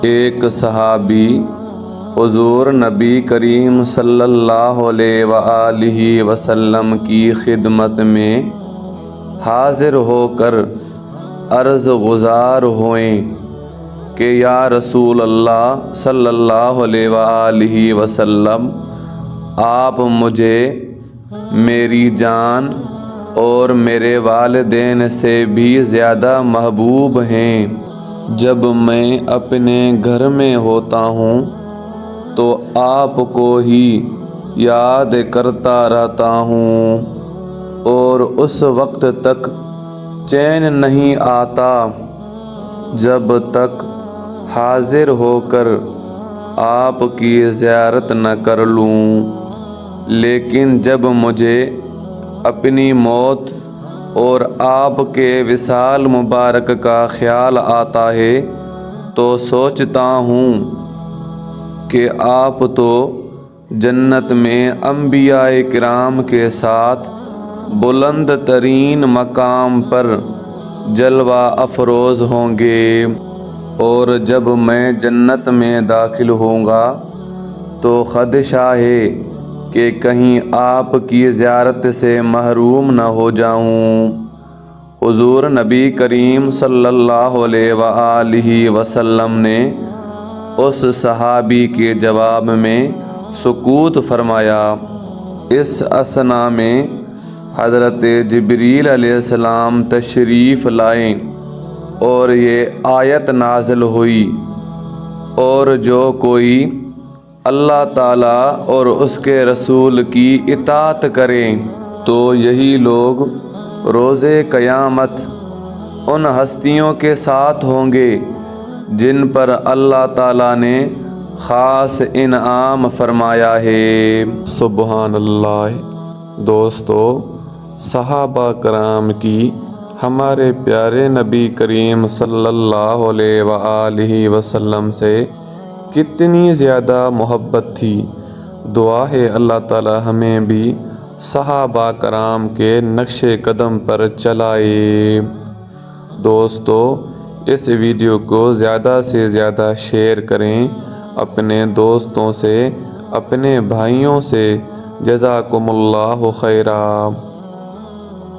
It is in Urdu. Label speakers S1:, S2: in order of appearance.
S1: ایک صحابی حضور نبی کریم صلی اللہ علیہ وآلہ وسلم کی خدمت میں حاضر ہو کر عرض گزار ہوئیں کہ یا رسول اللہ صلی اللہ علیہ وآلہ وسلم، آپ مجھے میری جان اور میرے والدین سے بھی زیادہ محبوب ہیں۔ جب میں اپنے گھر میں ہوتا ہوں تو آپ کو ہی یاد کرتا رہتا ہوں، اور اس وقت تک چین نہیں آتا جب تک حاضر ہو کر آپ کی زیارت نہ کر لوں۔ لیکن جب مجھے اپنی موت اور آپ کے وصال مبارک کا خیال آتا ہے تو سوچتا ہوں کہ آپ تو جنت میں انبیاء کرام کے ساتھ بلند ترین مقام پر جلوہ افروز ہوں گے، اور جب میں جنت میں داخل ہوں گا تو خدشہ ہے کہ کہیں آپ کی زیارت سے محروم نہ ہو جاؤں۔ حضور نبی کریم صلی اللہ علیہ وآلہ وسلم نے اس صحابی کے جواب میں سکوت فرمایا۔ اس اثنا میں حضرت جبریل علیہ السلام تشریف لائے اور یہ آیت نازل ہوئی، اور جو کوئی اللہ تعالیٰ اور اس کے رسول کی اطاعت کرے تو یہی لوگ روز قیامت ان ہستیوں کے ساتھ ہوں گے جن پر اللہ تعالیٰ نے خاص انعام فرمایا ہے۔ سبحان اللہ۔ دوستو، صحابہ کرام کی ہمارے پیارے نبی کریم صلی اللہ علیہ وآلہ وسلم سے کتنی زیادہ محبت تھی۔ دعا ہے اللہ تعالی ہمیں بھی صحابہ کرام کے نقش قدم پر چلائے۔ دوستو، اس ویڈیو کو زیادہ سے زیادہ شیئر کریں اپنے دوستوں سے، اپنے بھائیوں سے۔ جزاکم اللہ خیرا۔